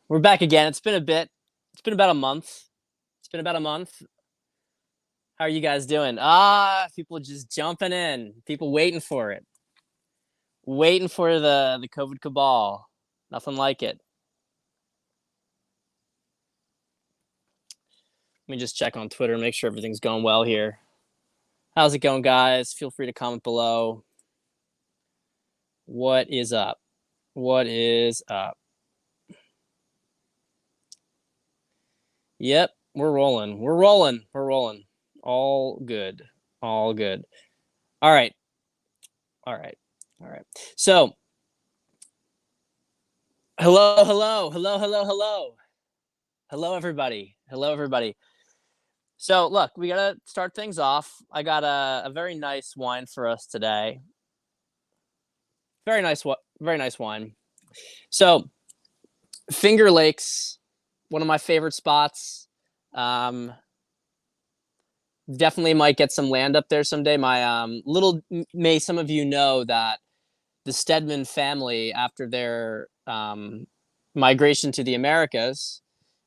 We're back again. It's been a bit. It's been about a month. It's been about a month. How are you guys doing? People just jumping in. People waiting for it. Waiting for the COVID cabal. Nothing like it. Let me just check on Twitter, make sure everything's going well here. How's it going, guys? Feel free to comment below. What is up? What is up? Yep, we're rolling. We're rolling. We're rolling. All good. All good. All right. All right. All right. So, hello. Hello, everybody. Hello, everybody. So, look, we got to start things off. I got a very nice wine for us today. Very nice wine. So, Finger Lakes, one of my favorite spots. Definitely might get some land up there someday. May some of you know that the Stedman family, after their migration to the Americas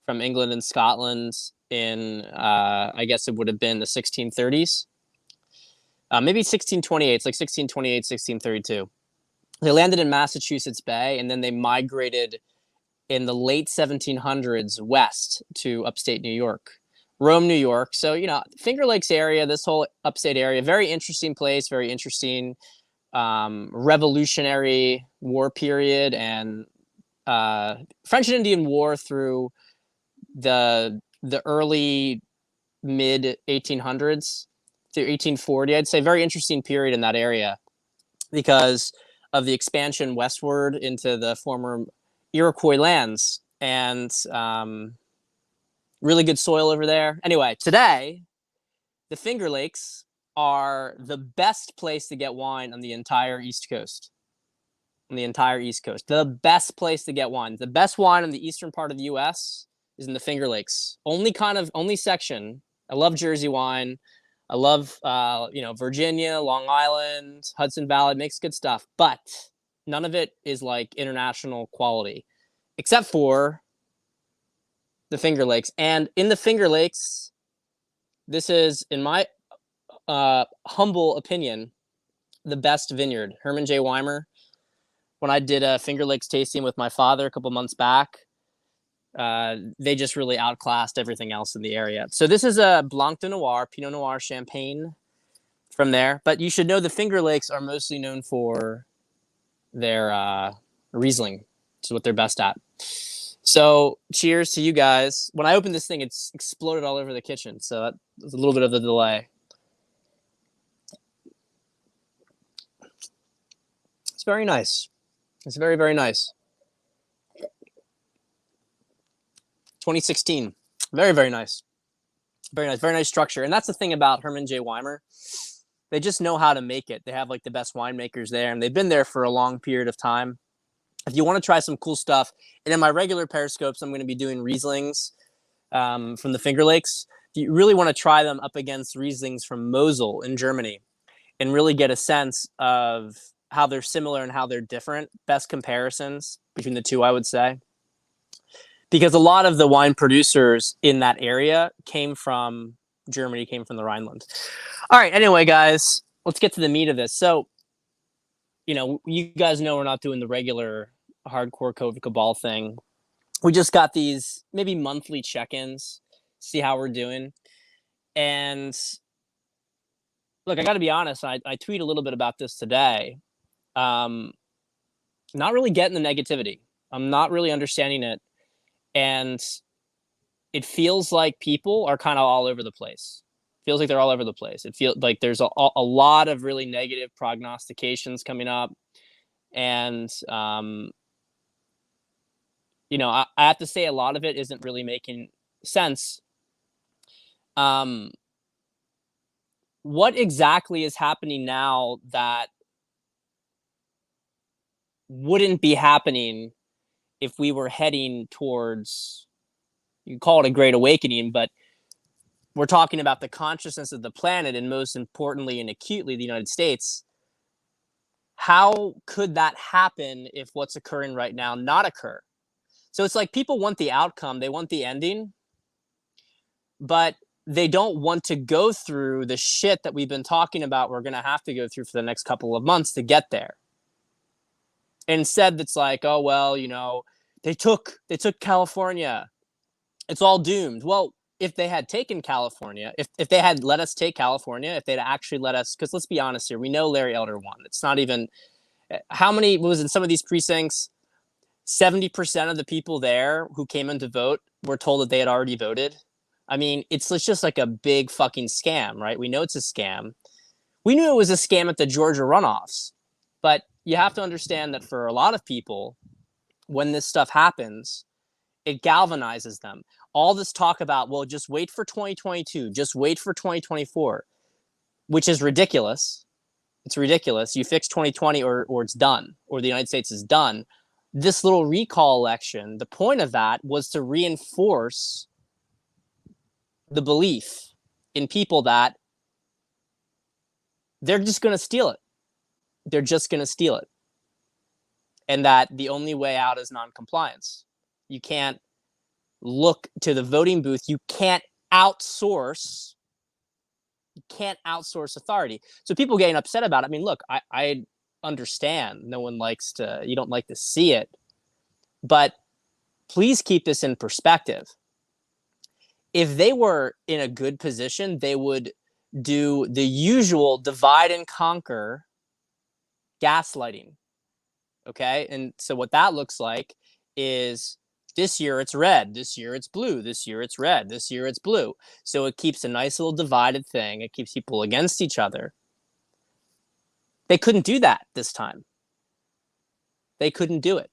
from England and Scotland in, I guess it would have been the 1630s, maybe 1628, it's like 1628, 1632. They landed in Massachusetts Bay, and then they migrated in the late 1700s west to upstate New York. Rome, New York. So, Finger Lakes area, this whole upstate area, very interesting place, very interesting Revolutionary War period and French and Indian War through the early mid 1800s through 1840. I'd say very interesting period in that area because of the expansion westward into the former Iroquois lands and really good soil over there. Anyway, today, the Finger Lakes are the best place to get wine on the entire East Coast. On the entire East Coast. The best place to get wine. The best wine in the eastern part of the U.S. is in the Finger Lakes. Only section. I love Jersey wine. I love, Virginia, Long Island, Hudson Valley, makes good stuff. But none of it is like international quality, except for the Finger Lakes. And in the Finger Lakes, this is, in my humble opinion, the best vineyard. Herman J. Weimer. When I did a Finger Lakes tasting with my father a couple months back, they just really outclassed everything else in the area. So this is a Blanc de Noir, Pinot Noir Champagne from there. But you should know the Finger Lakes are mostly known for their Riesling, which is what they're best at. So cheers to you guys. When I opened this thing, it's exploded all over the kitchen. So that was a little bit of the delay. It's very nice. It's very, very nice. 2016. Very, very nice. Very nice. Very nice structure. And that's the thing about Herman J. Weimer. They just know how to make it. They have like the best winemakers there, and they've been there for a long period of time. If you want to try some cool stuff, and in my regular Periscopes, I'm going to be doing Rieslings from the Finger Lakes. If you really want to try them up against Rieslings from Mosel in Germany and really get a sense of how they're similar and how they're different, best comparisons between the two, I would say. Because a lot of the wine producers in that area came from Germany, came from the Rhineland. All right, anyway, guys, let's get to the meat of this. So, you guys know we're not doing the regular hardcore COVID cabal thing. We just got these maybe monthly check-ins, see how we're doing. And look, I got to be honest, I tweet a little bit about this today. Not really getting the negativity. I'm not really understanding it. And it feels like people are kind of all over the place. Feels like they're all over the place. It feels like there's a lot of really negative prognostications coming up. And, I have to say a lot of it isn't really making sense. What exactly is happening now that wouldn't be happening if we were heading towards, you call it a great awakening, but we're talking about the consciousness of the planet and most importantly and acutely the United States. How could that happen if what's occurring right now not occur? So it's like people want the outcome, they want the ending, but they don't want to go through the shit that we've been talking about we're going to have to go through for the next couple of months to get there. Instead, it's like, oh well, they took California. It's all doomed. Well, if they had taken California, if they had let us take California, if they'd actually let us, because let's be honest here, we know Larry Elder won. It's not even how many was in some of these precincts. 70% of the people there who came in to vote were told that they had already voted. I mean, it's just like a big fucking scam, right? We know it's a scam. We knew it was a scam at the Georgia runoffs, but you have to understand that for a lot of people, when this stuff happens, it galvanizes them. All this talk about, well, just wait for 2022, just wait for 2024, which is ridiculous. It's ridiculous. You fix 2020 or it's done, or the United States is done. This little recall election, the point of that was to reinforce the belief in people that they're just going to steal it. They're just going to steal it. And that the only way out is non-compliance. You can't look to the voting booth. You can't outsource authority. So people getting upset about it. I mean, look, I understand. No one likes to, you don't like to see it. But please keep this in perspective. If they were in a good position, they would do the usual divide and conquer gaslighting. Okay. And so what that looks like is this year it's red, this year it's blue, this year it's red, this year it's blue. So it keeps a nice little divided thing. It keeps people against each other. They couldn't do that this time. They couldn't do it.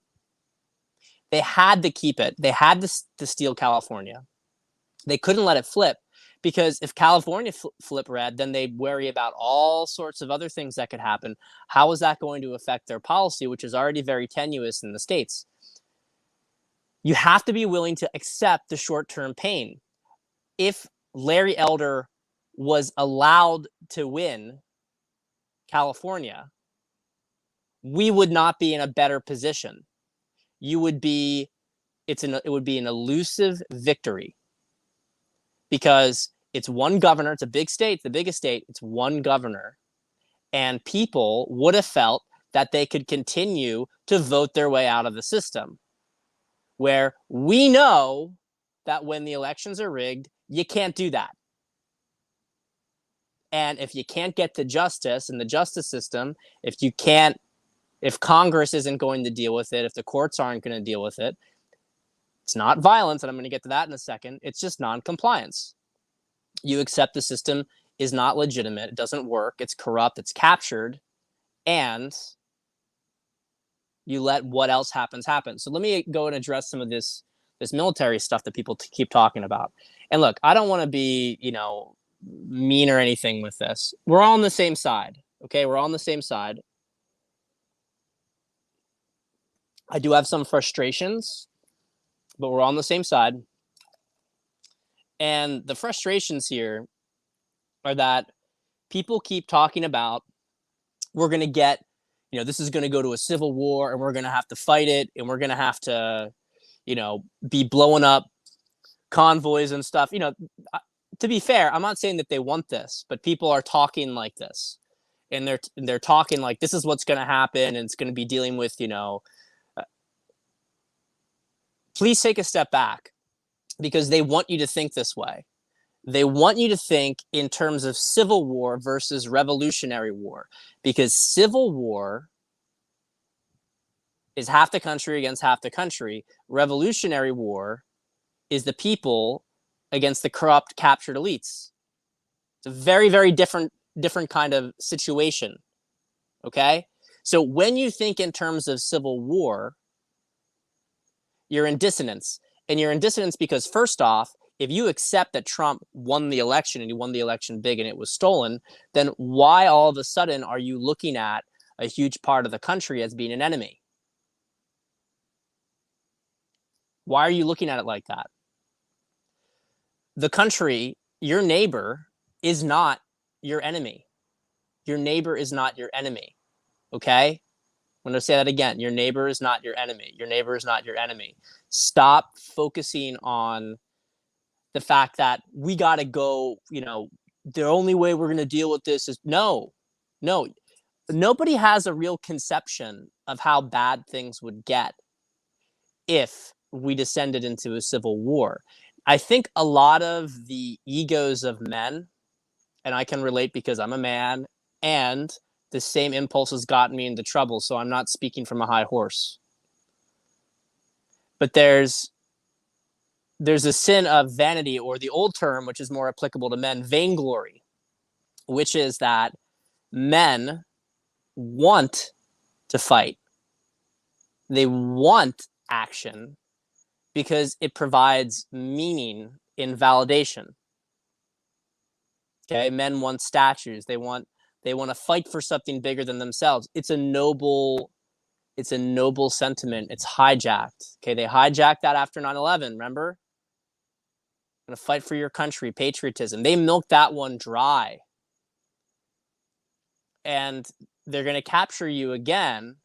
They had to keep it. They had to steal California. They couldn't let it flip, because if California flip red, then they worry about all sorts of other things that could happen. How is that going to affect their policy, which is already very tenuous in the states? You have to be willing to accept the short-term pain. If Larry Elder was allowed to win California, we would not be in a better position. It would be an elusive victory, because it's one governor. It's a big state, the biggest state. It's one governor. And people would have felt that they could continue to vote their way out of the system, where we know that when the elections are rigged, you can't do that. And if you can't get to justice in the justice system, if Congress isn't going to deal with it, if the courts aren't going to deal with it, it's not violence, and I'm going to get to that in a second. It's just non-compliance. You accept the system is not legitimate. It doesn't work. It's corrupt. It's captured. And you let what else happens happen. So let me go and address some of this military stuff that people keep talking about. And look, I don't want to be, mean or anything with this. We're all on the same side. Okay, we're all on the same side. I do have some frustrations, but we're all on the same side. And the frustrations here are that people keep talking about, we're going to get, this is going to go to a civil war, and we're going to have to fight it, and we're going to have to, be blowing up convoys and stuff. To be fair, I'm not saying that they want this, but people are talking like this, and they're talking like this is what's going to happen, and it's going to be dealing with, please take a step back, because they want you to think this way. They want you to think in terms of civil war versus revolutionary war, because civil war is half the country against half the country. Revolutionary war is the people against the corrupt, captured elites. It's a very, very different kind of situation. Okay? So when you think in terms of civil war, you're in dissonance. And you're in dissonance because, first off, if you accept that Trump won the election, and he won the election big and it was stolen, then why all of a sudden are you looking at a huge part of the country as being an enemy? Why are you looking at it like that? The country, your neighbor, is not your enemy. Your neighbor is not your enemy. Okay? I'm going to say that again. Your neighbor is not your enemy. Your neighbor is not your enemy. Stop focusing on the fact that we got to go, the only way we're going to deal with this is no. Nobody has a real conception of how bad things would get if we descended into a civil war. I think a lot of the egos of men, and I can relate because I'm a man, and the same impulse has gotten me into trouble, so I'm not speaking from a high horse. But there's a sin of vanity, or the old term, which is more applicable to men, vainglory, which is that men want to fight. They want action because it provides meaning in validation. Okay, men want statues. They want to fight for something bigger than themselves. It's a noble sentiment. It's hijacked. Okay, they hijacked that after 9/11, remember? Going to fight for your country, patriotism. They milked that one dry. And they're going to capture you again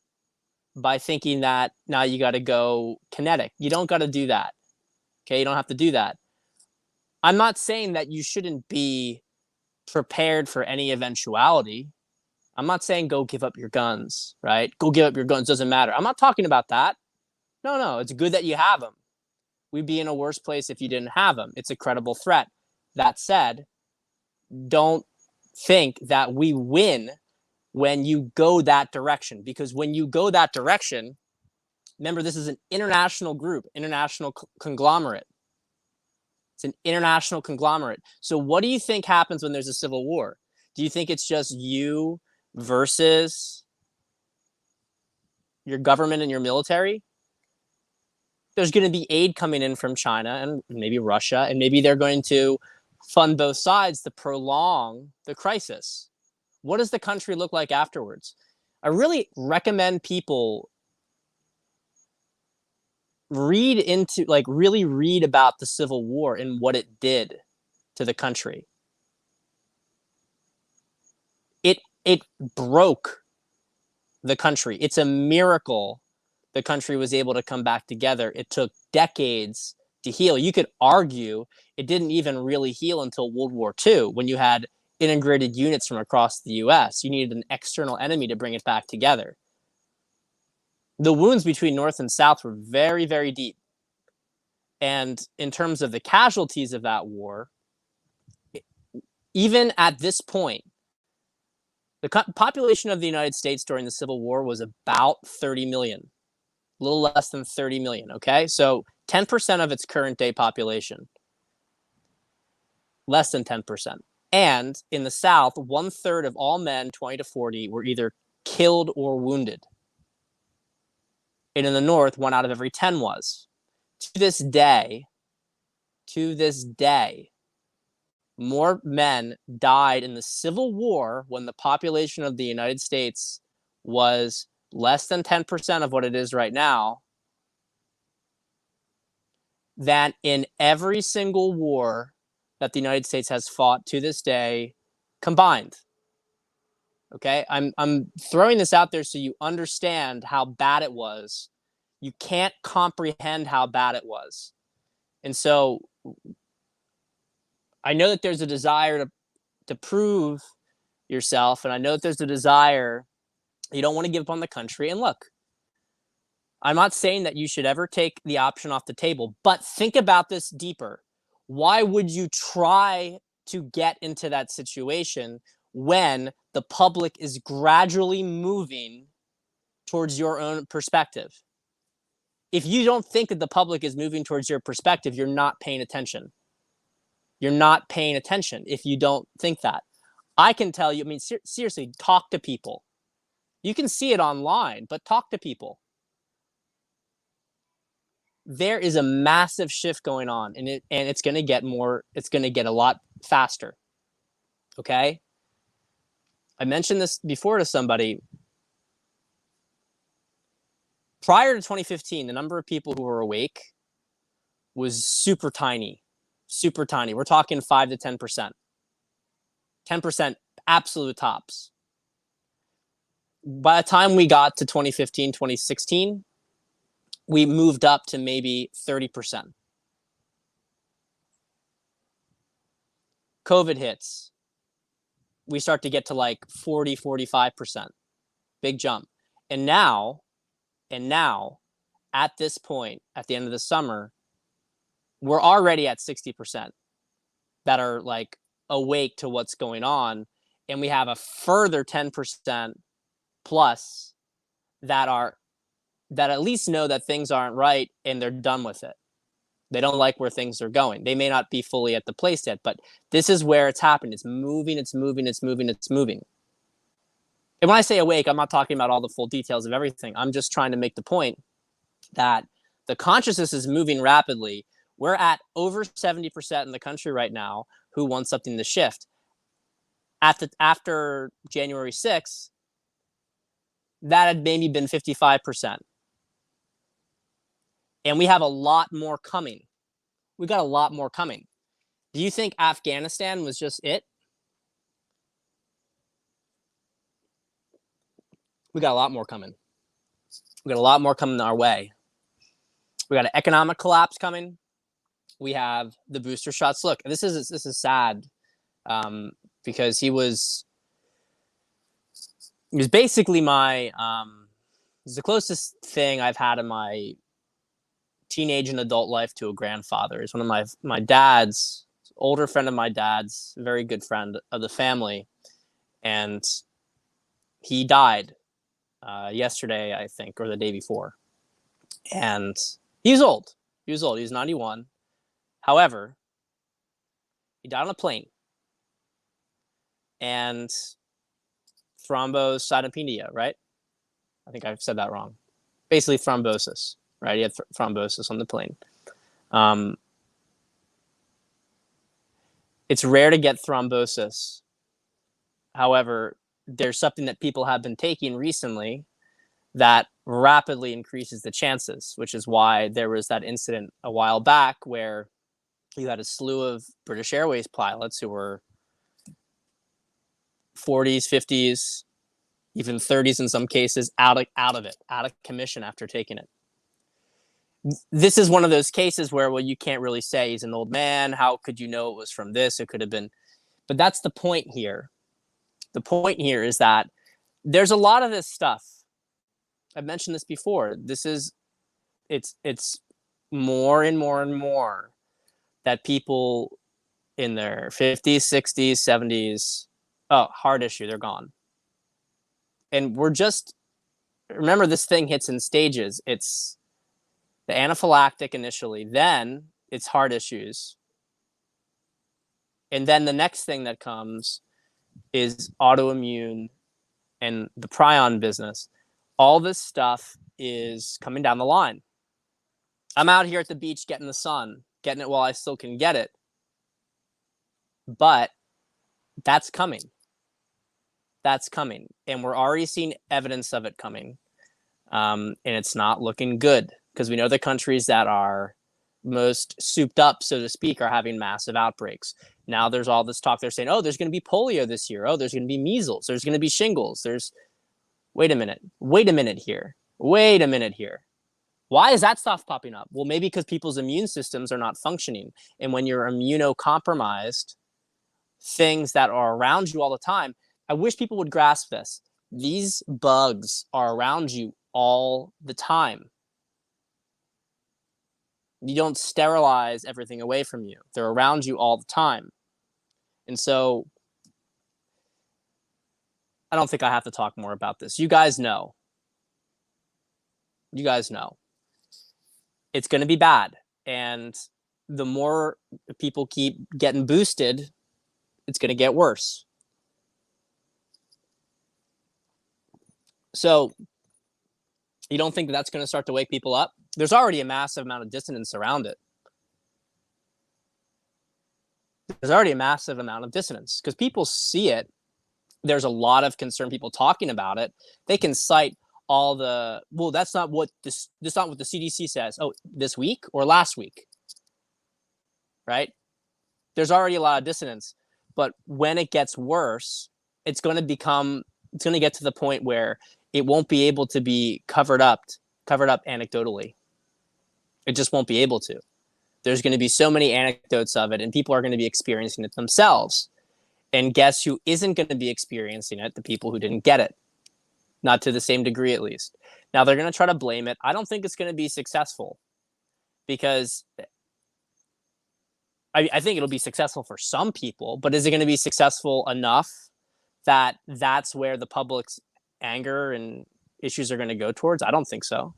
by thinking that now you got to go kinetic. You don't got to do that. Okay, you don't have to do that. I'm not saying that you shouldn't be prepared for any eventuality. I'm not saying go give up your guns, right? Go give up your guns, doesn't matter. I'm not talking about that. No, it's good that you have them. We'd be in a worse place if you didn't have them. It's a credible threat. That said, don't think that we win when you go that direction, because when you go that direction, remember, this is an international group, international conglomerate. It's an international conglomerate. So what do you think happens when there's a civil war? Do you think it's just you versus your government and your military? There's going to be aid coming in from China and maybe Russia, and maybe they're going to fund both sides to prolong the crisis. What does the country look like afterwards? I really recommend people really read about the Civil War and what it did to the country. It broke the country. It's a miracle the country was able to come back together. It took decades to heal. You could argue it didn't even really heal until World War II, when you had integrated units from across the US. You needed an external enemy to bring it back together. The wounds between North and South were very, very deep. And in terms of the casualties of that war, even at this point, the population of the United States during the Civil War was about 30 million, a little less than 30 million, okay? So 10% of its current day population, less than 10%. And in the South, 1/3 of all men 20 to 40 were either killed or wounded. And in the North, 1 out of every 10 was. To this day, more men died in the Civil War, when the population of the United States was less than 10% of what it is right now, than in every single war that the United States has fought to this day combined. Okay, I'm throwing this out there so you understand how bad it was. You can't comprehend how bad it was. And so I know that there's a desire to prove yourself, and I know that there's a desire, you don't want to give up on the country. And look, I'm not saying that you should ever take the option off the table, but think about this deeper. Why would you try to get into that situation when the public is gradually moving towards your own perspective? If you don't think that the public is moving towards your perspective, you're not paying attention. You're not paying attention if you don't think that. I can tell you, I mean, seriously, talk to people. You can see it online, but talk to people. There is a massive shift going on, and it's going to get more. It's going to get a lot faster. Okay. I mentioned this before to somebody. Prior to 2015, the number of people who were awake was super tiny, super tiny. We're talking 5 to 10%, 10% absolute tops. by the time we got to 2015, 2016, we moved up to maybe 30%. COVID hits. We start to get to like 40, 45%. Big jump. And now, at this point, at the end of the summer, we're already at 60% that are like awake to what's going on. And we have a further 10% plus that at least know that things aren't right and they're done with it. They don't like where things are going. They may not be fully at the place yet, but this is where it's happening. It's moving, it's moving, it's moving, it's moving. And when I say awake, I'm not talking about all the full details of everything. I'm just trying to make the point that the consciousness is moving rapidly. We're at over 70% in the country right now who want something to shift. After January 6th, that had maybe been 55%. And we have a lot more coming. We got a lot more coming. Do you think Afghanistan was just it? We got a lot more coming. We got a lot more coming our way. We got an economic collapse coming. We have the booster shots. Look, this is sad because he was basically my the closest thing I've had in my teenage and adult life to a grandfather. Is one of my dad's older friend of my dad's, very good friend of the family, and he died yesterday, I think, or the day before. And he was old. He was 91. However, he died on a plane. And thrombocytopenia, right? I think I've said that wrong. Basically thrombosis, right? He had thrombosis on the plane. It's rare to get thrombosis. However, there's something that people have been taking recently that rapidly increases the chances, which is why there was that incident a while back where you had a slew of British Airways pilots who were 40s, 50s, even 30s in some cases, out of commission after taking it. This is one of those cases where, well, you can't really say he's an old man. How could you know it was from this? It could have been. But that's the point here. The point here is that there's a lot of this stuff. I've mentioned this before. It's more and more and more that people in their 50s, 60s, 70s, heart issue, they're gone. And remember, this thing hits in stages. It's the anaphylactic initially, then it's heart issues. And then the next thing that comes is autoimmune and the prion business. All this stuff is coming down the line. I'm out here at the beach getting the sun, getting it while I still can get it. But that's coming. That's coming. And we're already seeing evidence of it coming. And it's not looking good because we know the countries that are most souped up, so to speak, are having massive outbreaks. Now there's all this talk. They're saying, oh, there's going to be polio this year. Oh, there's going to be measles. There's going to be shingles. Wait a minute here. Why is that stuff popping up? Well, maybe because people's immune systems are not functioning. And when you're immunocompromised, things that are around you all the time, I wish people would grasp this. These bugs are around you all the time. You don't sterilize everything away from you. They're around you all the time. And so I don't think I have to talk more about this. You guys know. It's going to be bad. And the more people keep getting boosted, it's going to get worse. So you don't think that's going to start to wake people up? There's already a massive amount of dissonance around it. There's already a massive amount of dissonance because people see it. There's a lot of concerned people talking about it. They can cite all the, well, that's not what the CDC says. Oh, this week or last week, right? There's already a lot of dissonance. But when it gets worse, it's going to become It's going to get to the point where it won't be able to be covered up anecdotally. It just won't be able to. There's going to be so many anecdotes of it, and people are going to be experiencing it themselves. And guess who isn't going to be experiencing it? The people who didn't get it. Not to the same degree, at least. Now, they're going to try to blame it. I don't think it's going to be successful because I think it'll be successful for some people, but is it going to be successful enough that that's where the public's anger and issues are going to go towards? I don't think so.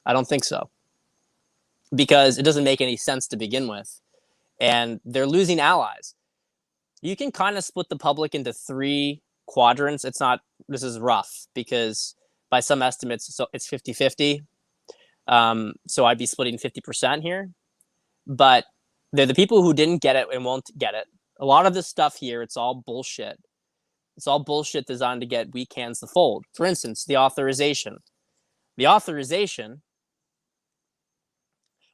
I don't think so. Because it doesn't make any sense to begin with. And they're losing allies. You can kind of split the public into 3 quadrants. This is rough because by some estimates, so it's 50-50. So I'd be splitting 50% here. But they're the people who didn't get it and won't get it. A lot of this stuff here, it's all bullshit. It's all bullshit designed to get weak hands to fold. For instance, the authorization. The authorization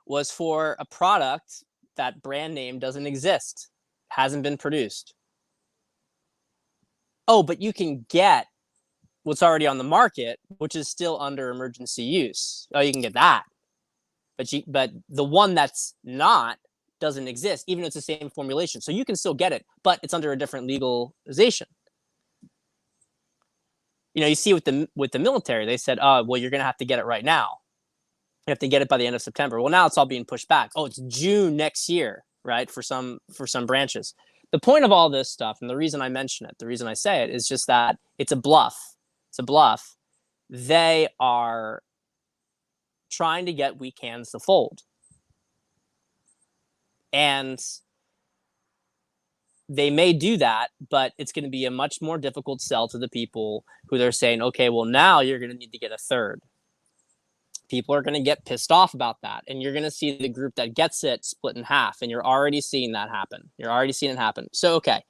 was for a product that brand name doesn't exist, hasn't been produced. Oh, but you can get what's already on the market, which is still under emergency use. Oh, you can get that. But the one that's not doesn't exist, even if it's the same formulation. So you can still get it, but it's under a different legalization. You see with the military, they said, oh, well, you're going to have to get it right now. You have to get it by the end of September. Well, now it's all being pushed back. Oh, it's June next year, right? For some branches. The point of all this stuff, and the reason I mention it, the reason I say it, is just that it's a bluff. It's a bluff. They are trying to get weak hands to fold. And they may do that, but it's going to be a much more difficult sell to the people who they're saying, okay, well, now you're going to need to get a third. People are going to get pissed off about that. And you're going to see the group that gets it split in half. And you're already seeing that happen. You're already seeing it happen. So, okay.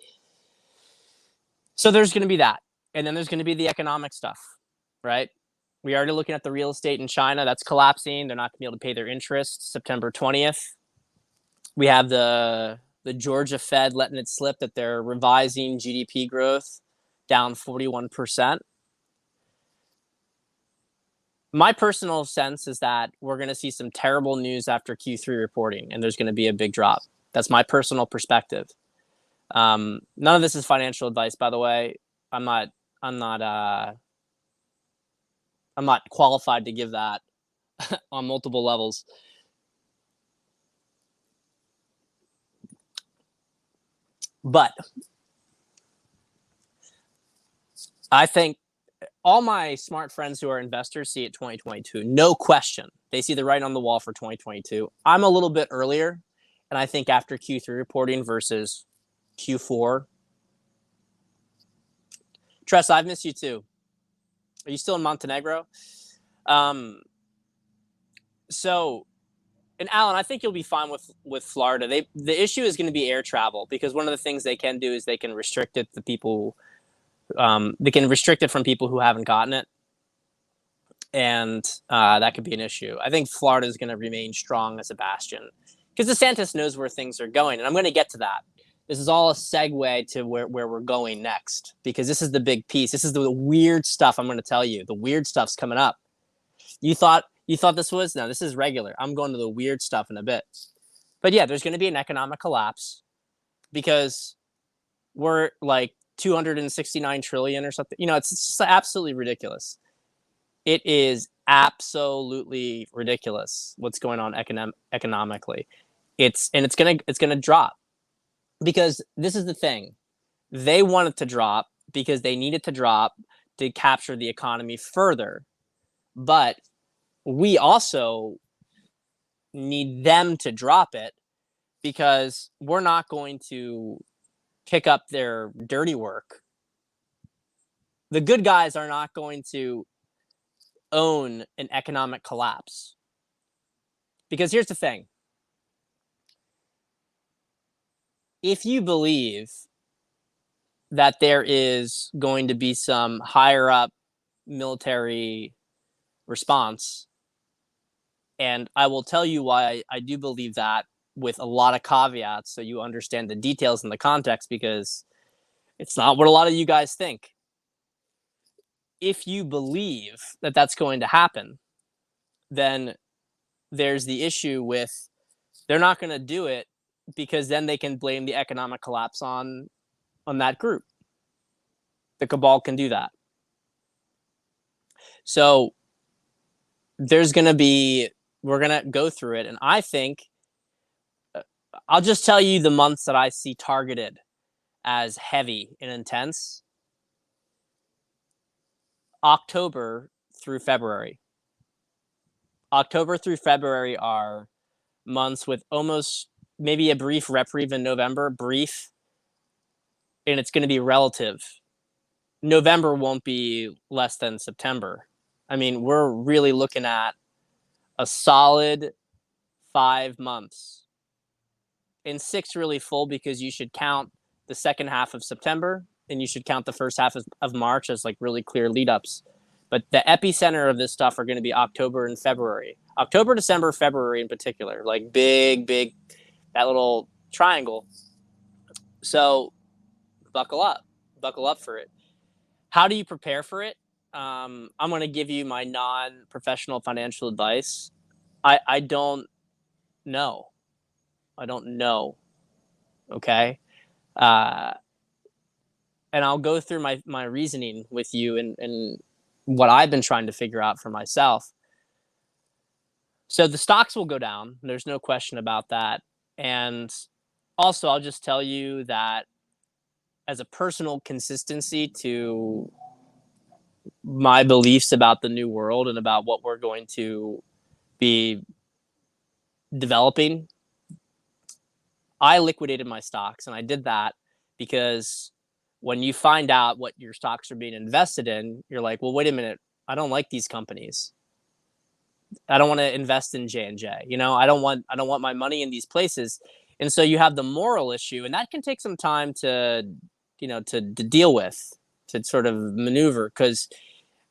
So there's going to be that. And then there's going to be the economic stuff, right? We're already looking at the real estate in China. That's collapsing. They're not going to be able to pay their interest September 20th. We have the Georgia Fed letting it slip that they're revising GDP growth down 41%. My personal sense is that we're going to see some terrible news after Q3 reporting, and there's going to be a big drop. That's my personal perspective. None of this is financial advice, by the way. I'm not qualified to give that on multiple levels. But I think all my smart friends who are investors see it 2022. No question. They see the writing on the wall for 2022. I'm a little bit earlier, and I think after Q3 reporting versus Q4. Tress, I've missed you too. Are you still in Montenegro? And Alan, I think you'll be fine with Florida. The issue is going to be air travel, because one of the things they can do is they can restrict it to people. They can restrict it from people who haven't gotten it, and that could be an issue. I think Florida is going to remain strong as a bastion because DeSantis knows where things are going, and I'm going to get to that. This is all a segue to where we're going next, because this is the big piece. This is the weird stuff I'm going to tell you. The weird stuff's coming up. You thought this was? No, this is regular. I'm going to the weird stuff in a bit. But yeah, there's going to be an economic collapse because we're like 269 trillion or something. It's just absolutely ridiculous. It is absolutely ridiculous what's going on economically. It's gonna drop, because this is the thing. They want it to drop because they need it to drop to capture the economy further. But we also need them to drop it, because we're not going to pick up their dirty work. The good guys are not going to own an economic collapse. Because here's the thing. If you believe that there is going to be some higher up military response, and I will tell you why I do believe that with a lot of caveats so you understand the details and the context, because it's not what a lot of you guys think. if you believe that that's going to happen, then there's the issue with they're not going to do it because then they can blame the economic collapse on that group. The cabal can do that. So there's going to be, we're going to go through it. And I think, I'll just tell you the months that I see targeted as heavy and intense. October through February. October through February are months with almost maybe a brief reprieve in November, brief, and it's going to be relative. November won't be less than September. I mean, we're really looking at a solid 5 months. And 6 really full because you should count the second half of September and you should count the first half of March as like really clear lead ups. But the epicenter of this stuff are going to be October and February. October, December, February in particular, like big, that little triangle. So buckle up for it. How do you prepare for it? I'm going to give you my non-professional financial advice. I don't know. Okay. And I'll go through my reasoning with you and what I've been trying to figure out for myself. So the stocks will go down. There's no question about that. And also, I'll just tell you that as a personal consistency to my beliefs about the new world and about what we're going to be developing, I liquidated my stocks. And I did that because when you find out what your stocks are being invested in, you're like, well, wait a minute. I don't like these companies. I don't want to invest in J&J. You know, I don't want my money in these places. And so you have the moral issue, and that can take some time to deal with, to sort of maneuver, because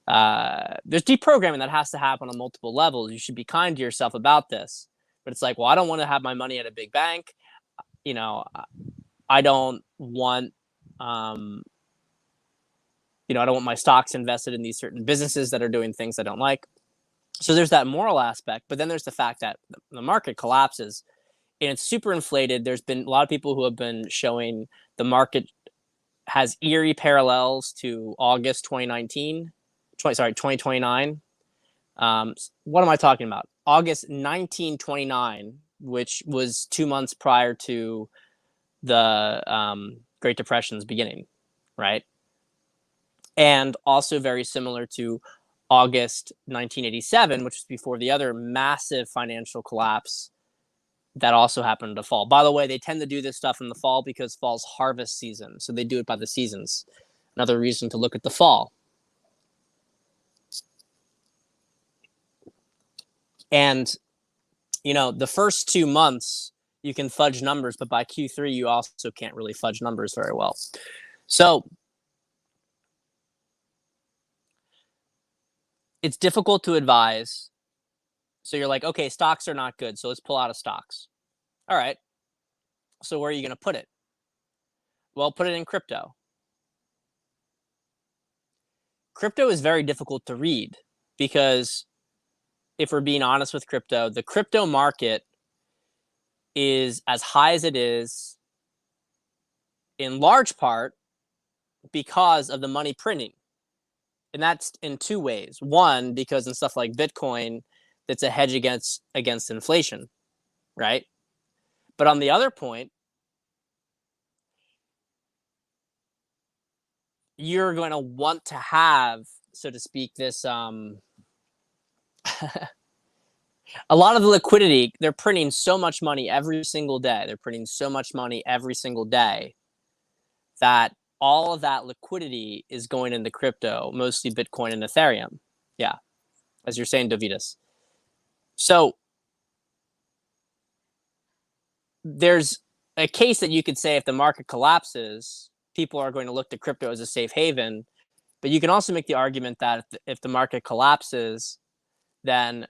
there's deprogramming that has to happen on multiple levels. You should be kind to yourself about this. But it's like, well, I don't want to have my money at a big bank. You know, I don't want, I don't want my stocks invested in these certain businesses that are doing things I don't like. So there's that moral aspect, but then there's the fact that the market collapses and it's super inflated. There's been a lot of people who have been showing the market has eerie parallels to August 2019, 2029. What am I talking about? August 1929, which was 2 months prior to the Great Depression's beginning, right? And also very similar to August 1987, which was before the other massive financial collapse that also happened in the fall. By the way, they tend to do this stuff in the fall because fall's harvest season. So they do it by the seasons. Another reason to look at the fall. And, the first 2 months, you can fudge numbers, but by Q3, you also can't really fudge numbers very well. So it's difficult to advise. So you're like, okay, stocks are not good. So let's pull out of stocks. All right. So where are you going to put it? Well, put it in crypto. Crypto is very difficult to read because if we're being honest with crypto, the crypto market is as high as it is in large part because of the money printing. And that's in 2 ways. One, because in stuff like Bitcoin, that's a hedge against inflation, right? But on the other point, you're going to want to have, so to speak, this a lot of the liquidity. They're printing so much money every single day. They're printing so much money every single day that all of that liquidity is going into crypto, mostly Bitcoin and Ethereum. Yeah, as you're saying, Dovidas. So there's a case that you could say if the market collapses, people are going to look to crypto as a safe haven. But you can also make the argument that if the market collapses, then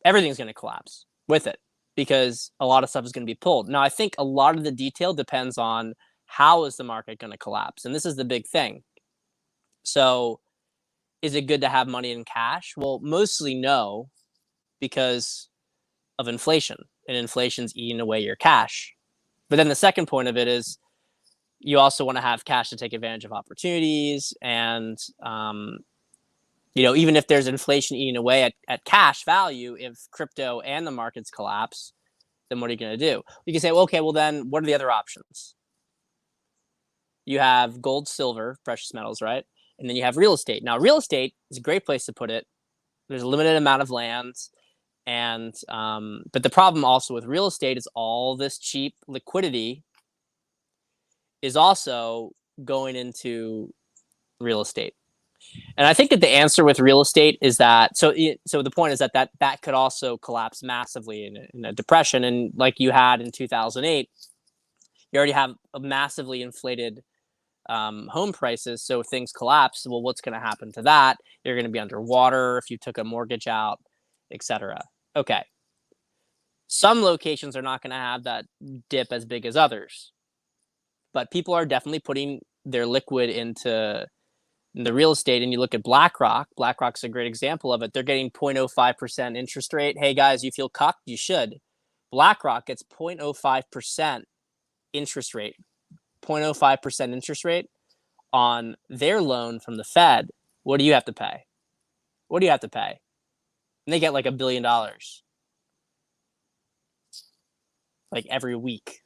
everything's going to collapse with it because a lot of stuff is going to be pulled. Now, I think a lot of the detail depends on how is the market going to collapse. And this is the big thing. So is it good to have money in cash? Well, mostly no, because of inflation, and inflation's eating away your cash. But then the second point of it is you also want to have cash to take advantage of opportunities. And, even if there's inflation eating away at cash value, if crypto and the markets collapse, then what are you going to do? You can say, well, okay, well, then what are the other options? You have gold, silver, precious metals, right? And then you have real estate. Now, real estate is a great place to put it. There's a limited amount of land. And but the problem also with real estate is all this cheap liquidity is also going into real estate. And I think that the answer with real estate is that so the point is that could also collapse massively in a depression. And like you had in 2008, you already have a massively inflated home prices. So if things collapse, well, what's going to happen to that? You're going to be underwater if you took a mortgage out, etc. Okay. Some locations are not going to have that dip as big as others, but people are definitely putting their liquid into the real estate. And you look at BlackRock's a great example of it. They're getting 0.05% interest rate. Hey guys, you feel cucked? You should. BlackRock gets 0.05% interest rate, 0.05% interest rate on their loan from the Fed. What do you have to pay? What do you have to pay? And they get like $1 billion like every week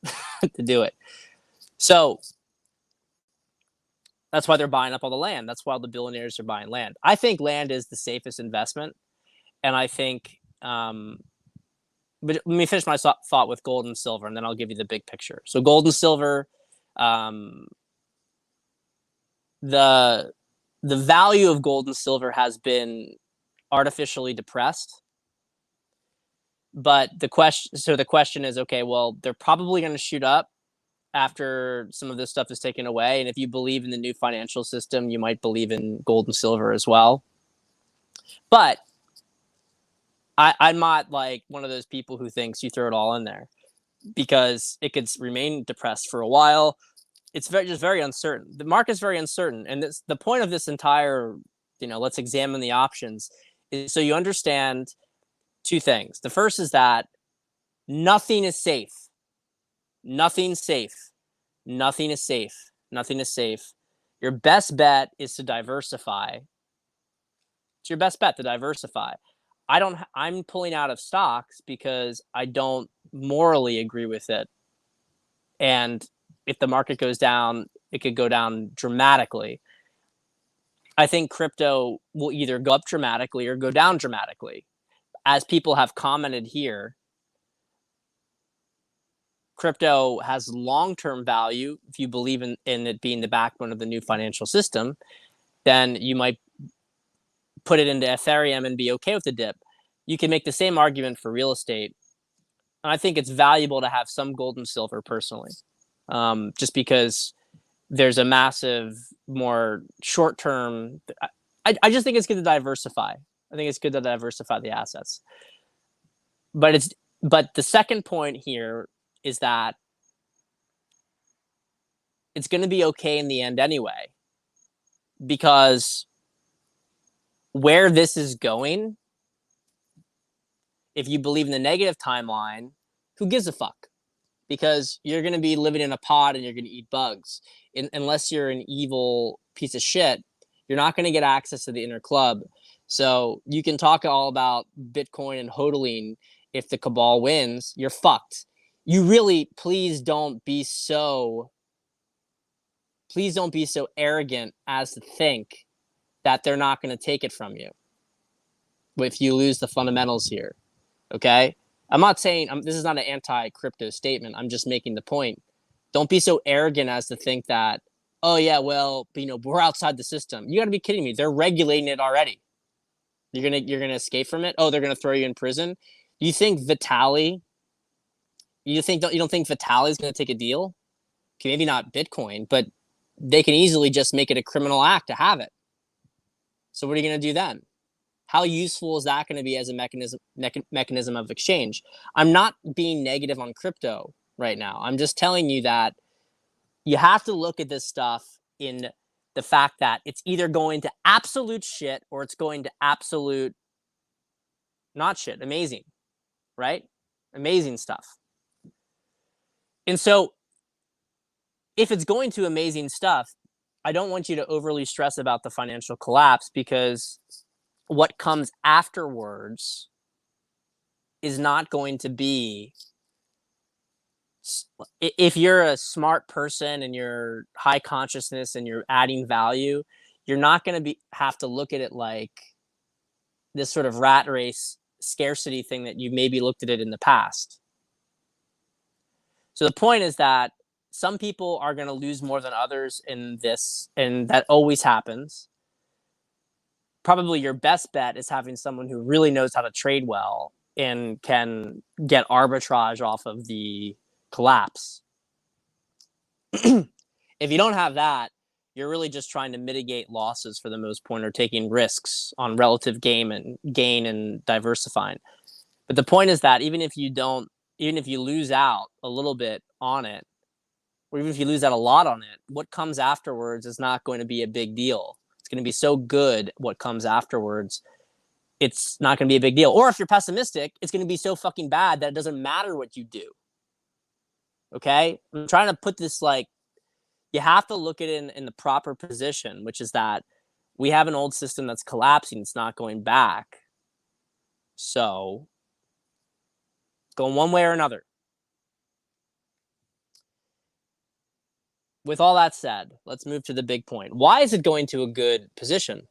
to do it. So that's why they're buying up all the land. That's why the billionaires are buying land. I think land is the safest investment. And I think, but let me finish my thought with gold and silver, and then I'll give you the big picture. So gold and silver, the value of gold and silver has been artificially depressed. But the question is, okay, well, they're probably going to shoot up after some of this stuff is taken away. And if you believe in the new financial system, you might believe in gold and silver as well. But I'm not like one of those people who thinks you throw it all in there, because it could remain depressed for a while. It's just very uncertain. The market's very uncertain. And the point of this entire, let's examine the options, is so you understand two things. The first is that nothing is safe. Nothing's safe. Nothing is safe. Nothing is safe. Your best bet is to diversify. It's your best bet to diversify. I'm pulling out of stocks because I don't morally agree with it. And if the market goes down, it could go down dramatically. I think crypto will either go up dramatically or go down dramatically. As people have commented here, crypto has long-term value. If you believe in it being the backbone of the new financial system, then you might put it into Ethereum and be okay with the dip. You can make the same argument for real estate. And I think it's valuable to have some gold and silver personally, just because there's a massive, more short-term. I just think it's good to diversify. I think it's good to diversify the assets. But the second point here is that it's going to be okay in the end anyway, because where this is going, if you believe in the negative timeline, who gives a fuck? Because you're going to be living in a pod and you're going to eat bugs. Unless you're an evil piece of shit, you're not going to get access to the inner club. So you can talk all about Bitcoin and hodling. If the cabal wins, you're fucked. You really, please don't be so arrogant as to think that they're not going to take it from you if you lose the fundamentals here. Okay? I'm not saying this is not an anti-crypto statement. I'm just making the point. Don't be so arrogant as to think that, oh yeah, well, we're outside the system. You got to be kidding me. They're regulating it already. You're gonna escape from it. Oh, they're gonna throw you in prison. You think Vitalik? You don't think Vitalik is gonna take a deal? Okay, maybe not Bitcoin, but they can easily just make it a criminal act to have it. So what are you gonna do then? How useful is that going to be as a mechanism of exchange? I'm not being negative on crypto right now. I'm just telling you that you have to look at this stuff in the fact that it's either going to absolute shit or it's going to absolute not shit, amazing, right? Amazing stuff. And so if it's going to amazing stuff, I don't want you to overly stress about the financial collapse, because what comes afterwards is not going to be, if you're a smart person and you're high consciousness and you're adding value, you're not going to be have to look at it like this sort of rat race scarcity thing that you maybe looked at it in the past. So the point is that some people are going to lose more than others in this, and that always happens. Probably your best bet is having someone who really knows how to trade well and can get arbitrage off of the collapse. If you don't have that, you're really just trying to mitigate losses for the most point, or taking risks on relative gain and diversifying. But the point is that even if you lose out a little bit on it, or even if you lose out a lot on it, what comes afterwards is not going to be a big deal. It's going to be so good what comes afterwards, it's not going to be a big deal. Or if you're pessimistic, it's going to be so fucking bad that it doesn't matter what you do. Okay? I'm trying to put this, like, you have to look at it in the proper position, which is that we have an old system that's collapsing. It's not going back. So, going one way or another. With all that said, let's move to the big point. Why is it going to a good position?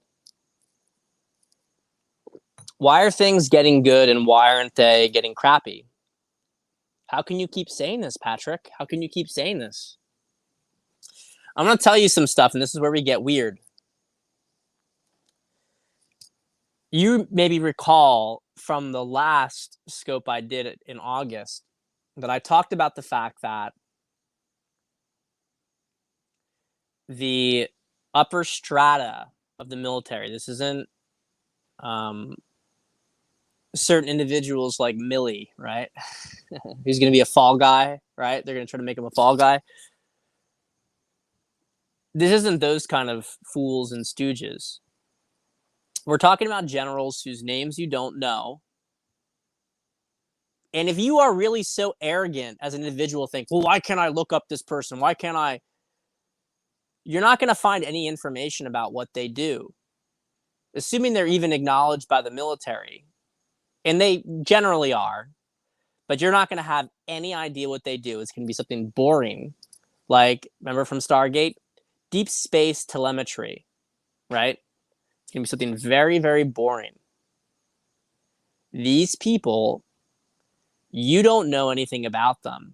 Why are things getting good and why aren't they getting crappy? How can you keep saying this, Patrick? How can you keep saying this? I'm going to tell you some stuff, and this is where we get weird. You maybe recall from the last scope I did in August that I talked about the fact that the upper strata of the military, this isn't certain individuals like Millie, right? Who's going to be a fall guy, right? They're going to try to make him a fall guy. This isn't those kind of fools and stooges. We're talking about generals whose names you don't know. And if you are really so arrogant as an individual, think, well, why can't I look up this person? Why can't I? You're not going to find any information about what they do, assuming they're even acknowledged by the military. And they generally are, but you're not going to have any idea what they do. It's going to be something boring. Like, remember from Stargate? Deep space telemetry, right? It's going to be something very, very boring. These people, you don't know anything about them.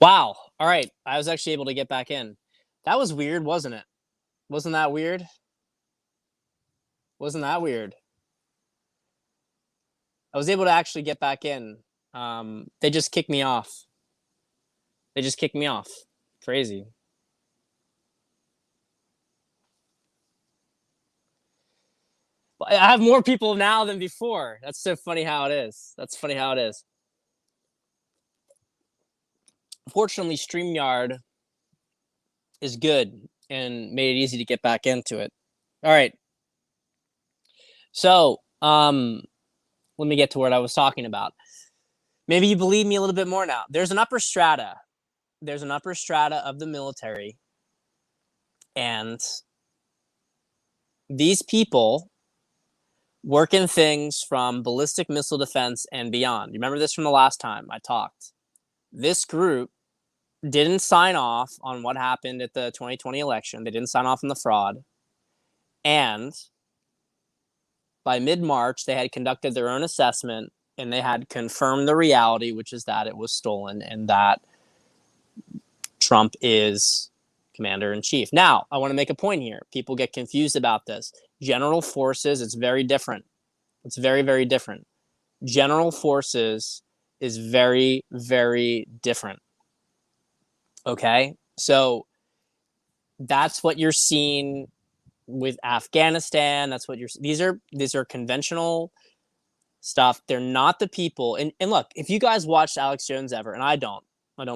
Wow. All right. I was actually able to get back in. That was weird, wasn't it? Wasn't that weird? Wasn't that weird? I was able to actually get back in. They just kicked me off. They just kicked me off. Crazy. I have more people now than before. That's so funny how it is. That's funny how it is. Fortunately, StreamYard is good and made it easy to get back into it. All right. So, let me get to what I was talking about. Maybe you believe me a little bit more now. There's an upper strata. There's an upper strata of the military, and these people work in things from ballistic missile defense and beyond. You remember this from the last time I talked. This group didn't sign off on what happened at the 2020 election. They didn't sign off on the fraud. And by mid-March, they had conducted their own assessment and they had confirmed the reality, which is that it was stolen and that Trump is commander-in-chief. Now, I want to make a point here. People get confused about this. General forces, it's very different. It's very, very different. General forces is very, very different. Okay? So that's what you're seeing with Afghanistan. That's what these are conventional stuff. They're not the people. And look, if you guys watched Alex Jones ever, and I don't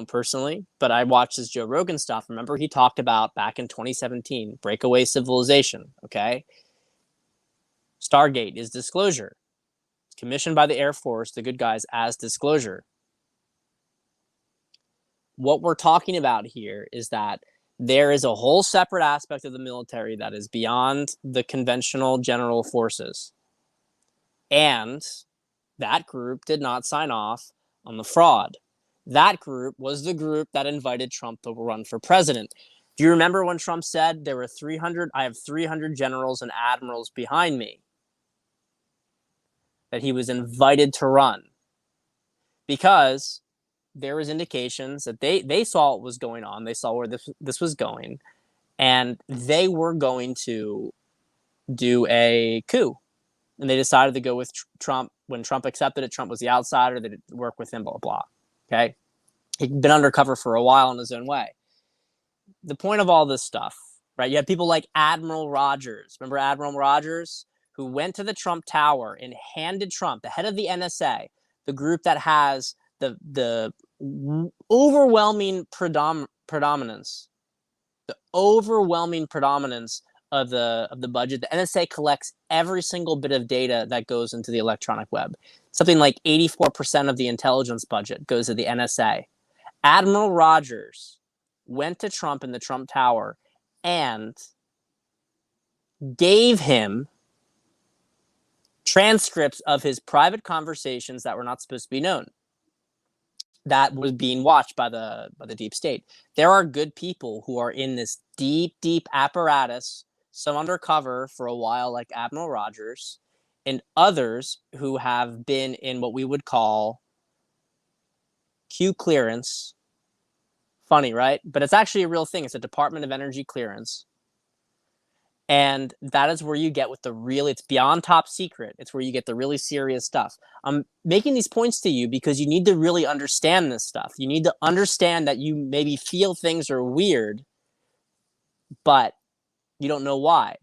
personally, but I watched his Joe Rogan stuff. Remember, he talked about back in 2017, breakaway civilization. Okay. Stargate is disclosure. It's commissioned by the Air Force, the good guys, as disclosure. What we're talking about here is that there is a whole separate aspect of the military that is beyond the conventional general forces. And that group did not sign off on the fraud. That group was the group that invited Trump to run for president. Do you remember when Trump said there were 300, I have 300 generals and admirals behind me? That he was invited to run because there was indications that they saw what was going on. They saw where this was going, and they were going to do a coup. And they decided to go with Trump. When Trump accepted it, Trump was the outsider. They didn't work with him, blah, blah, blah. Okay? He'd been undercover for a while in his own way. The point of all this stuff, right? You had people like Admiral Rogers. Remember Admiral Rogers? Who went to the Trump Tower and handed Trump, the head of the NSA, the group that has the overwhelming predominance, the overwhelming predominance of the budget. The NSA collects every single bit of data that goes into the electronic web. Something like 84% of the intelligence budget goes to the NSA. Admiral Rogers went to Trump in the Trump Tower and gave him transcripts of his private conversations that were not supposed to be known. That was being watched by the deep state. There are good people who are in this deep, deep apparatus, some undercover for a while, like Admiral Rogers, and others who have been in what we would call Q clearance. Funny, right? But it's actually a real thing. It's a Department of Energy clearance. And that is where you get with the real, it's beyond top secret. It's where you get the really serious stuff. I'm making these points to you because you need to really understand this stuff. You need to understand that you maybe feel things are weird, but you don't know why.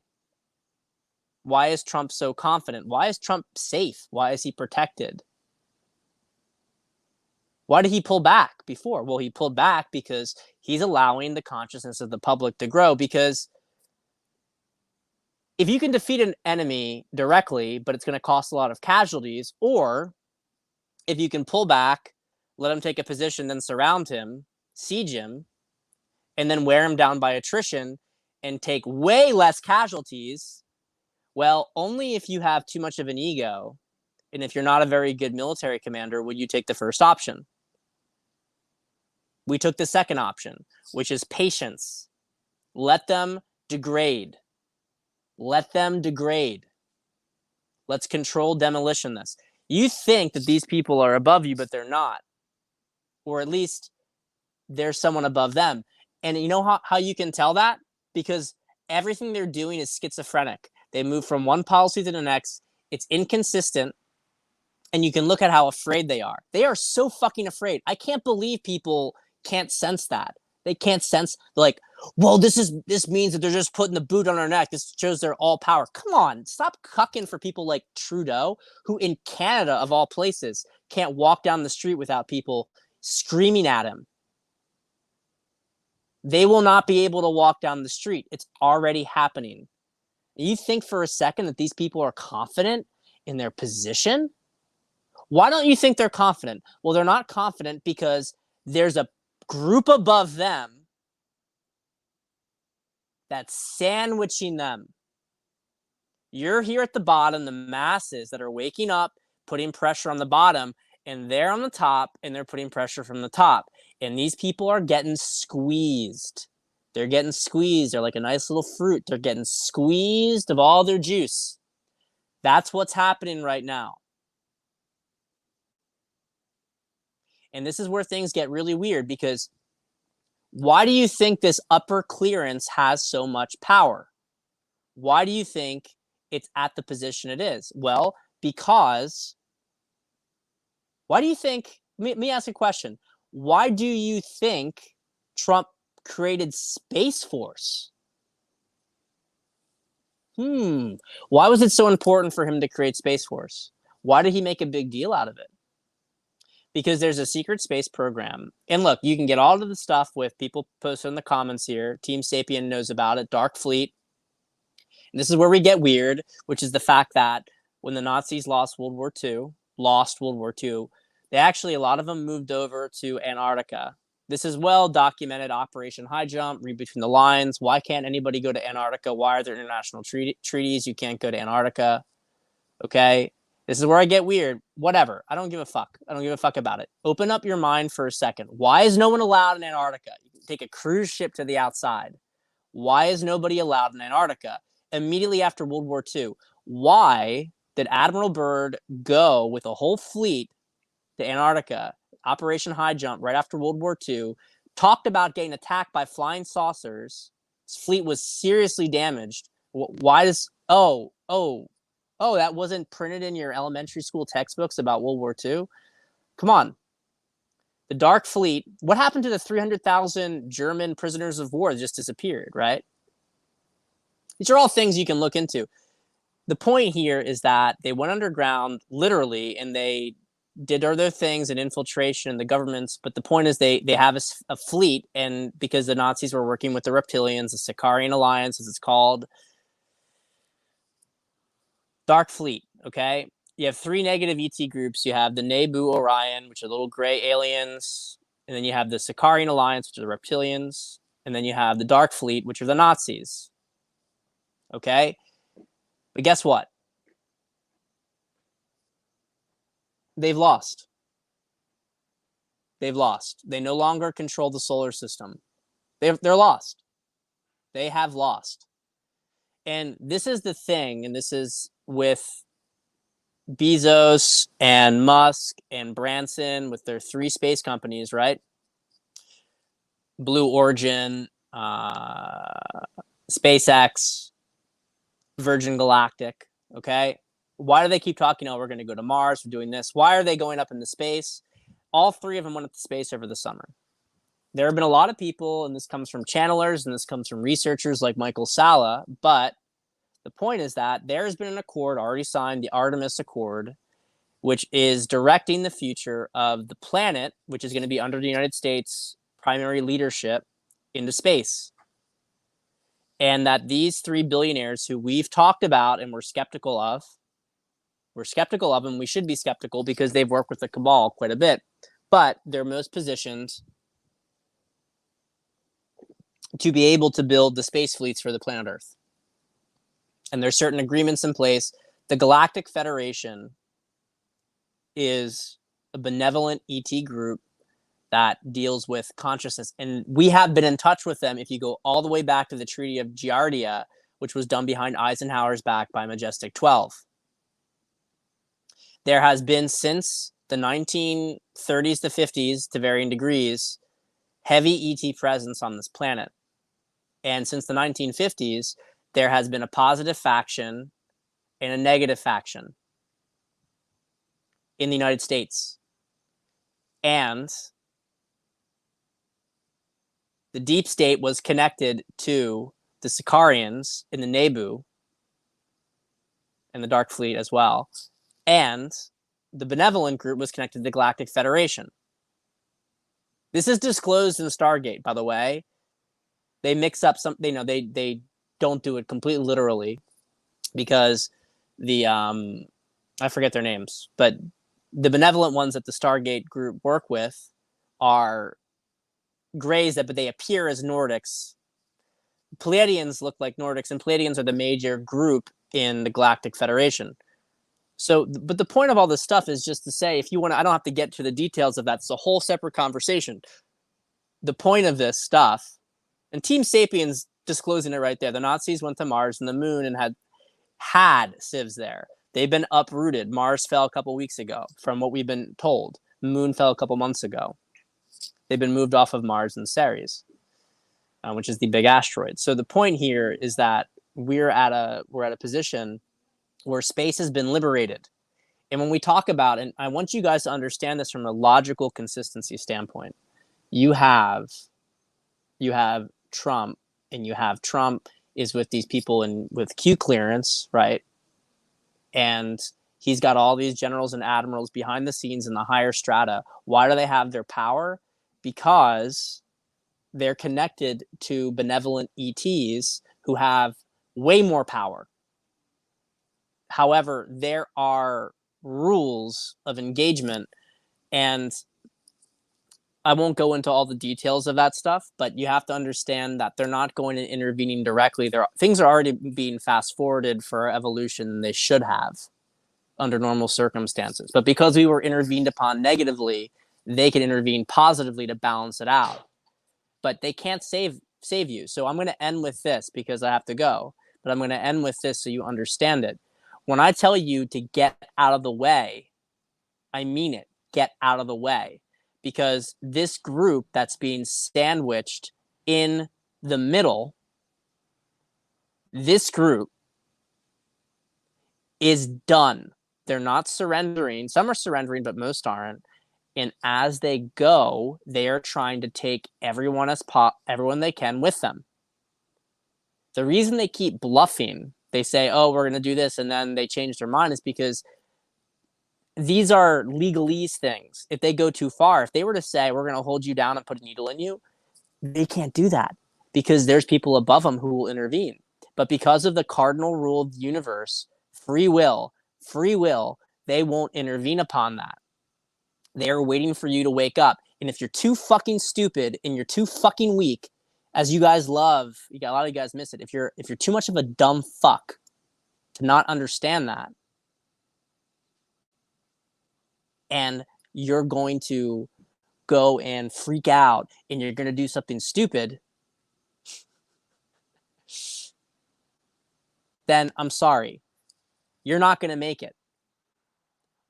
Why is Trump so confident? Why is Trump safe? Why is he protected? Why did he pull back before? Well, he pulled back because he's allowing the consciousness of the public to grow, because if you can defeat an enemy directly, but it's going to cost a lot of casualties, or if you can pull back, let him take a position, then surround him, siege him, and then wear him down by attrition and take way less casualties, well, only if you have too much of an ego and if you're not a very good military commander would you take the first option. We took the second option, which is patience. Let them degrade. Let them degrade. Let's control demolition this. You think that these people are above you, but they're not. Or at least there's someone above them. And you know how you can tell that? Because everything they're doing is schizophrenic. They move from one policy to the next. It's inconsistent. And you can look at how afraid they are. They are so fucking afraid. I can't believe people can't sense that. They can't sense, like, well, this means that they're just putting the boot on our neck. This shows they're all power. Come on, stop cucking for people like Trudeau, who in Canada, of all places, can't walk down the street without people screaming at him. They will not be able to walk down the street. It's already happening. You think for a second that these people are confident in their position? Why don't you think they're confident? Well, they're not confident because there's a group above them that's sandwiching them. You're here at the bottom, the masses that are waking up, putting pressure on the bottom, and they're on the top, and they're putting pressure from the top. And these people are getting squeezed. They're getting squeezed. They're like a nice little fruit. They're getting squeezed of all their juice. That's what's happening right now. And this is where things get really weird, because why do you think this upper clearance has so much power? Why do you think it's at the position it is? Well, because why do you think, let me ask a question. Why do you think Trump created Space Force? Why was it so important for him to create Space Force? Why did he make a big deal out of it? Because there's a secret space program. And look, you can get all of the stuff with people posted in the comments here. Team Sapien knows about it. Dark Fleet. And this is where we get weird, which is the fact that when the Nazis lost World War II, they actually, a lot of them moved over to Antarctica. This is well documented. Operation High Jump, read between the lines. Why can't anybody go to Antarctica? Why are there international treaties? You can't go to Antarctica. Okay. This is where I get weird. Whatever. I don't give a fuck. I don't give a fuck about it. Open up your mind for a second. Why is no one allowed in Antarctica? You can take a cruise ship to the outside. Why is nobody allowed in Antarctica? Immediately after World War II, why did Admiral Byrd go with a whole fleet to Antarctica, Operation High Jump, right after World War II, talked about getting attacked by flying saucers? His fleet was seriously damaged. Why does... Oh, that wasn't printed in your elementary school textbooks about World War II? Come on. The Dark Fleet, what happened to the 300,000 German prisoners of war that just disappeared, right? These are all things you can look into. The point here is that they went underground, literally, and they did other things and infiltration in the governments. But the point is they have a fleet, and because the Nazis were working with the reptilians, the Sicarian Alliance, as it's called, Dark Fleet, okay? You have three negative ET groups. You have the Nebu Orion, which are little gray aliens. And then you have the Sicarian Alliance, which are the reptilians. And then you have the Dark Fleet, which are the Nazis. Okay? But guess what? They've lost. They've lost. They no longer control the solar system. They're lost. They have lost. And this is the thing, and this is with Bezos and Musk and Branson with their three space companies, right? Blue Origin, SpaceX, Virgin Galactic, okay? Why do they keep talking, oh, we're going to go to Mars, we're doing this? Why are they going up into space? All three of them went up to space over the summer. There have been a lot of people, and this comes from channelers, and this comes from researchers like Michael Salla, but the point is that there has been an accord already signed, the Artemis Accord, which is directing the future of the planet, which is going to be under the United States primary leadership, into space. And that these three billionaires who we've talked about and we're skeptical of, and we should be skeptical because they've worked with the CABAL quite a bit, but they're most positioned to be able to build the space fleets for the planet Earth. And there's certain agreements in place. The Galactic Federation is a benevolent ET group that deals with consciousness. And we have been in touch with them if you go all the way back to the Treaty of Giardia, which was done behind Eisenhower's back by Majestic 12. There has been since the 1930s to 50s, to varying degrees, heavy ET presence on this planet. And since the 1950s, there has been a positive faction and a negative faction in the United States. And the deep state was connected to the Sicarians in the Nebu and the Dark Fleet as well. And the benevolent group was connected to the Galactic Federation. This is disclosed in Stargate, by the way. They mix up some, they don't do it completely literally because the, I forget their names, but the benevolent ones that the Stargate group work with are Greys, but they appear as Nordics. Pleiadians look like Nordics, and Pleiadians are the major group in the Galactic Federation. So, but the point of all this stuff is just to say, if you want to, I don't have to get to the details of that. It's a whole separate conversation. The point of this stuff, and Team Sapiens disclosing it right there, the Nazis went to Mars and the moon and had civs there. They've been uprooted. Mars fell a couple weeks ago, from what we've been told. The moon fell a couple months ago. They've been moved off of Mars and Ceres, which is the big asteroid. So the point here is that we're at a position where space has been liberated. And when we talk about, and I want you guys to understand this from a logical consistency standpoint, you have Trump, and you have Trump is with these people with Q clearance, right? And he's got all these generals and admirals behind the scenes in the higher strata. Why do they have their power? Because they're connected to benevolent ETs who have way more power. However, there are rules of engagement, and I won't go into all the details of that stuff, but you have to understand that they're not going and intervening directly. Things are already being fast forwarded for evolution, and they should have under normal circumstances. But because we were intervened upon negatively, they can intervene positively to balance it out. But they can't save you. So I'm going to end with this because I have to go. But I'm going to end with this so you understand it. When I tell you to get out of the way, I mean it. Get out of the way. Because this group that's being sandwiched in the middle, this group is done. They're not surrendering. Some are surrendering, but most aren't. And as they go, they are trying to take everyone they can with them. The reason they keep bluffing, they say, oh, we're going to do this, and then they change their mind, is because these are legalese things. If they go too far, if they were to say, we're going to hold you down and put a needle in you, they can't do that because there's people above them who will intervene. But because of the cardinal rule of the universe, free will, they won't intervene upon that. They're waiting for you to wake up. And if you're too fucking stupid and you're too fucking weak, as you guys love, a lot of you guys miss it. If you're too much of a dumb fuck to not understand that, and you're going to go and freak out and you're going to do something stupid, then I'm sorry. You're not going to make it.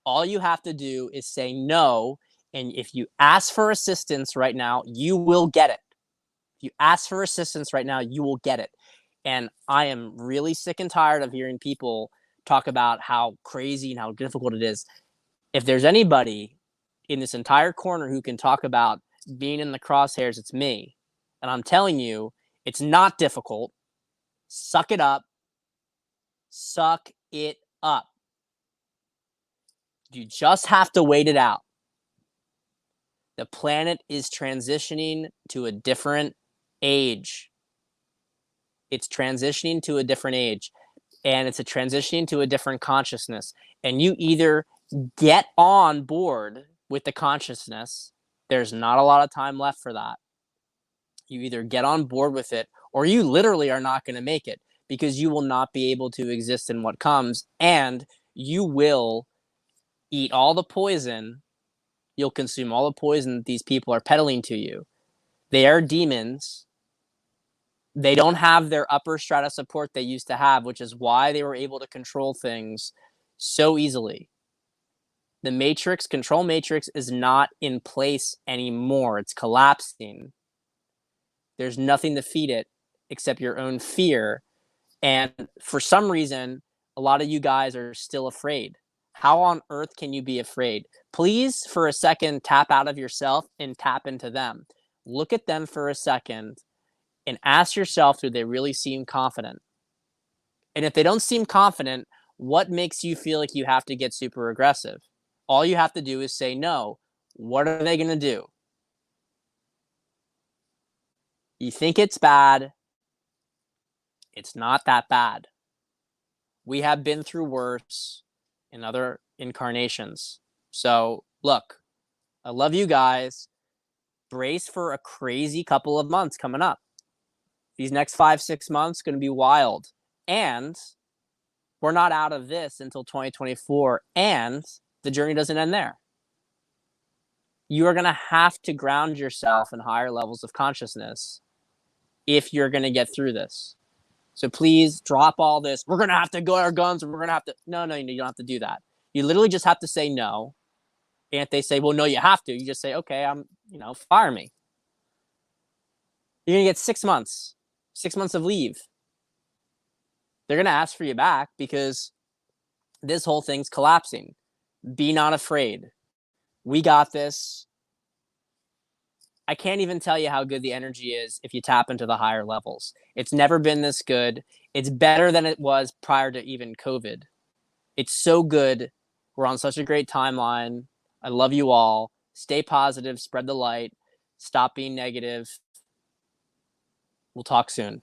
All you have to do is say no. And if you ask for assistance right now, you will get it. If you ask for assistance right now, you will get it. And I am really sick and tired of hearing people talk about how crazy and how difficult it is. If there's anybody in this entire corner who can talk about being in the crosshairs, it's me. And I'm telling you, it's not difficult. Suck it up. Suck it up. You just have to wait it out. The planet is transitioning to a different age. It's transitioning to a different age. And it's a transitioning to a different consciousness. And you either get on board with the consciousness. There's not a lot of time left for that. You either get on board with it, or you literally are not going to make it, because you will not be able to exist in what comes, and you will eat all the poison. You'll consume all the poison that these people are peddling to you. They are demons. They don't have their upper strata support they used to have, which is why they were able to control things so easily. The control matrix is not in place anymore. It's collapsing. There's nothing to feed it except your own fear. And for some reason, a lot of you guys are still afraid. How on earth can you be afraid? Please, for a second, tap out of yourself and tap into them. Look at them for a second and ask yourself, do they really seem confident? And if they don't seem confident, what makes you feel like you have to get super aggressive? All you have to do is say no. What are they going to do? You think it's bad. It's not that bad. We have been through worse in other incarnations. So, look, I love you guys. Brace for a crazy couple of months coming up. These next 5-6 months going to be wild. And we're not out of this until 2024, and the journey doesn't end there. You are going to have to ground yourself in higher levels of consciousness if you're going to get through this. So please drop all this. We're going to have to go our guns, and we're going to have to. No, you don't have to do that. You literally just have to say no. And if they say, well, no, you have to, you just say, okay, fire me. You're going to get 6 months, 6 months of leave. They're going to ask for you back because this whole thing's collapsing. Be not afraid. We got this. I can't even tell you how good the energy is if you tap into the higher levels. It's never been this good. It's better than it was prior to even COVID. It's so good. We're on such a great timeline. I love you all. Stay positive. Spread the light. Stop being negative. We'll talk soon.